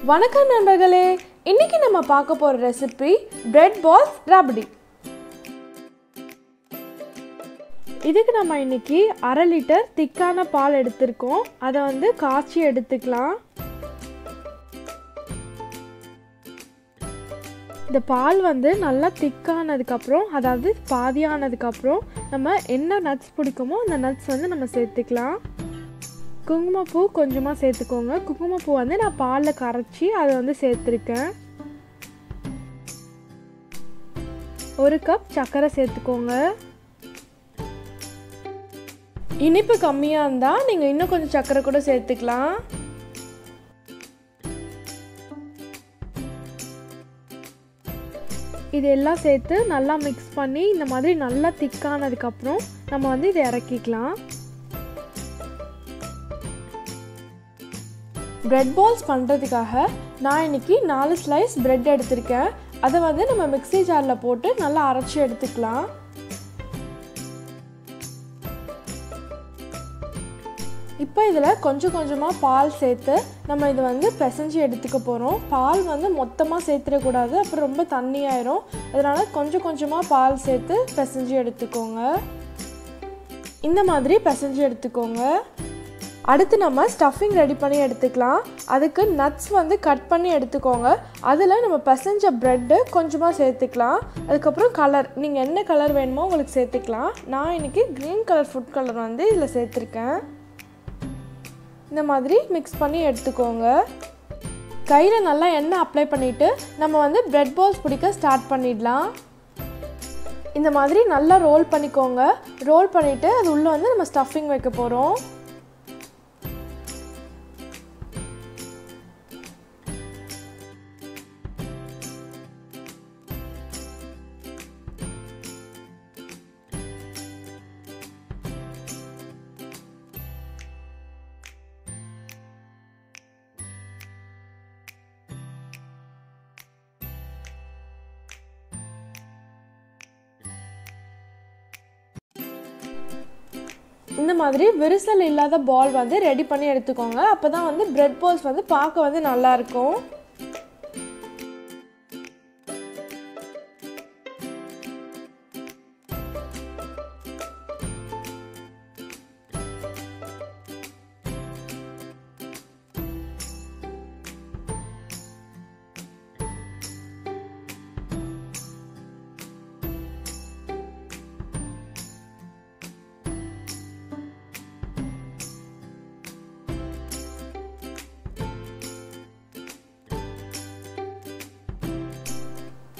வணக்கம் நண்பர்களே, இன்னைக்கு நம்ம பார்க்க போற ரெசிபி பிரெட் பால்ஸ் ராப்டி. இதுக்கு நம்ம இன்னைக்கு 1/2 லிட்டர் திக்கான பால் எடுத்திருக்கோம். அதை காய்ச்சி எடுத்துக்கலாம். இந்த பால் நல்லா திக்கானதுக்கப்புறம், அதாவது பாதியானதுக்கப்புறம் நம்ம என்ன நட்ஸ் பிடிக்குமோ அந்த நட்ஸ் நம்ம சேர்த்துக்கலாம். குங்குமப்பூ கொஞ்சமாக சேர்த்துக்கோங்க. குங்குமப்பூ நான் பாலில் கரைச்சி அதை சேர்த்துருக்கேன். 1 கப் சர்க்கரை சேர்த்துக்கோங்க. இனிப்பு கம்மியாக இருந்தால் நீங்கள் இன்னும் கொஞ்சம் சர்க்கரை கூட சேர்த்துக்கலாம். இதெல்லாம் சேர்த்து நல்லா மிக்ஸ் பண்ணி இந்த மாதிரி நல்லா திக்கானதுக்கப்புறம் நம்ம இதை இறக்கிக்கலாம். பிரெட் பால்ஸ் பண்ணுறதுக்காக நான் இன்றைக்கி 4 ஸ்லைஸ் பிரெட் எடுத்திருக்கேன். அதை நம்ம மிக்ஸி ஜாரில் போட்டு நல்லா அரைச்சி எடுத்துக்கலாம். இப்போ இதில் கொஞ்சம் கொஞ்சமாக பால் சேர்த்து நம்ம இதை பிசைஞ்சு எடுத்துக்க போகிறோம். பால் மொத்தமாக சேர்த்துடக்கூடாது, அப்புறம் ரொம்ப தண்ணியாயிரும். அதனால் கொஞ்சம் கொஞ்சமாக பால் சேர்த்து பிசைஞ்சு எடுத்துக்கோங்க. இந்த மாதிரி பிசைஞ்சு எடுத்துக்கோங்க. அடுத்து நம்ம ஸ்டஃபிங் ரெடி பண்ணி எடுத்துக்கலாம். அதுக்கு நட்ஸ் கட் பண்ணி எடுத்துக்கோங்க. அதில் நம்ம பிசைஞ்ச ப்ரெட்டு கொஞ்சமாக சேர்த்துக்கலாம். அதுக்கப்புறம் கலர், நீங்கள் என்ன கலர் வேணுமோ உங்களுக்கு சேர்த்துக்கலாம். நான் இன்றைக்கி க்ரீன் கலர் ஃபுட் கலர் இதில் சேர்த்துருக்கேன். இந்த மாதிரி மிக்ஸ் பண்ணி எடுத்துக்கோங்க. கையில் நல்லா எண்ணெய் அப்ளை பண்ணிவிட்டு நம்ம ப்ரெட் பால்ஸ் பிடிக்க ஸ்டார்ட் பண்ணிடலாம். இந்த மாதிரி நல்லா ரோல் பண்ணிக்கோங்க. ரோல் பண்ணிவிட்டு அது உள்ளே நம்ம ஸ்டஃபிங் வைக்க போகிறோம். இந்த மாதிரி விரிசல் இல்லாத பால் ரெடி பண்ணி எடுத்துக்கோங்க. அப்போ தான் பிரெட் பால்ஸ் பார்க்க நல்லாயிருக்கும்.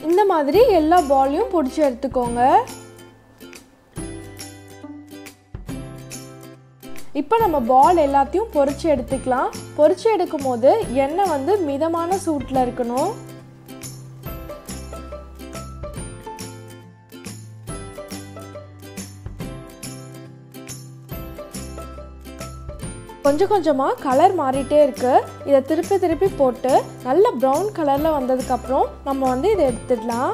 இந்த மாதிரி எல்லா பாலையும் பிடிச்சி எடுத்துக்கோங்க. இப்போ நம்ம பால் எல்லாத்தையும் பொரிச்சு எடுத்துக்கலாம். பொரிச்சு எடுக்கும் போது எண்ணெய் மிதமான சூட்டில் இருக்கணும். கொஞ்சம் கொஞ்சமாக கலர் மாறிட்டே இருக்கு. இதை திருப்பி திருப்பி போட்டு நல்ல ப்ரௌன் கலரில் வந்ததுக்கப்புறம் நம்ம இதை எடுத்துடலாம்.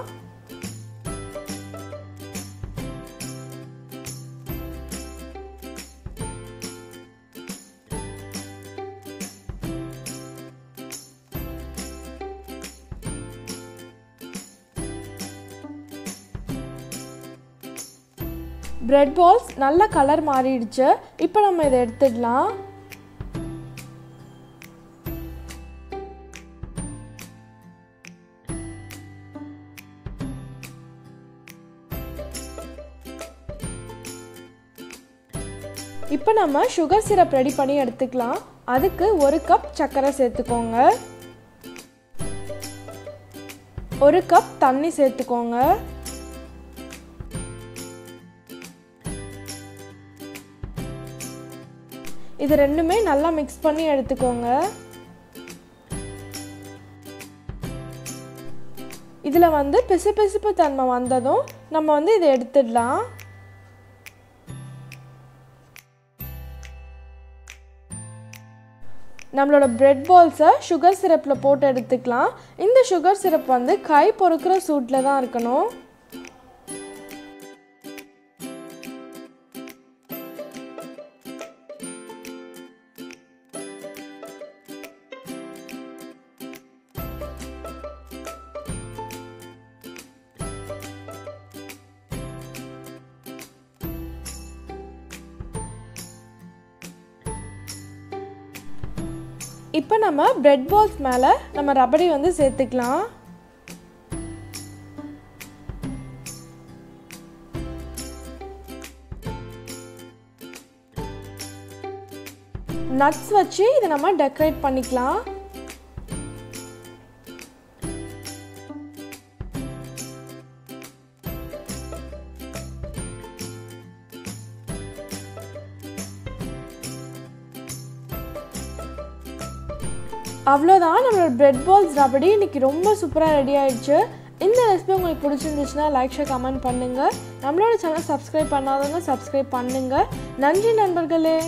பிரெட் பால்ஸ் நல்ல கலர் மாறிடுச்சு. இப்போ நம்ம இதை எடுத்துடலாம். இப்போ நம்ம சுகர் சிரப் ரெடி பண்ணி எடுத்துக்கலாம். அதுக்கு 1 கப் சர்க்கரை சேர்த்துக்கோங்க. 1 கப் தண்ணி சேர்த்துக்கோங்க. இது ரெண்டுமே நல்லா மிக்ஸ் பண்ணி எடுத்துக்கோங்க. இதில் பிசுபிசுப்பு தன்மை வந்ததும் நம்ம இதை எடுத்துடலாம். நம்மளோட பிரெட் பால்ஸை சுகர் சிரப்பில் போட்டு எடுத்துக்கலாம். இந்த சுகர் சிரப் கை பொறுக்கிற சூட்டில் தான் இருக்கணும். இப்போ நம்ம பிரெட் பால்ஸ் மேலே நம்ம ரபடி வந்து சேர்த்துக்கலாம். நட்ஸ் வச்சு இதை நம்ம டெக்கரேட் பண்ணிக்கலாம். அவ்வளோதான், நம்மளோட பிரெட் பால்ஸ் ரபடி இன்னைக்கு ரொம்ப சூப்பராக ரெடி ஆயிடுச்சு. இந்த ரெசிபி உங்களுக்கு பிடிச்சிருந்துச்சுன்னா லைக் ஷேர் கமெண்ட் பண்ணுங்கள். நம்மளோட சேனல் சப்ஸ்கிரைப் பண்ணாதவங்க சப்ஸ்கிரைப் பண்ணுங்கள். நன்றி நண்பர்களே.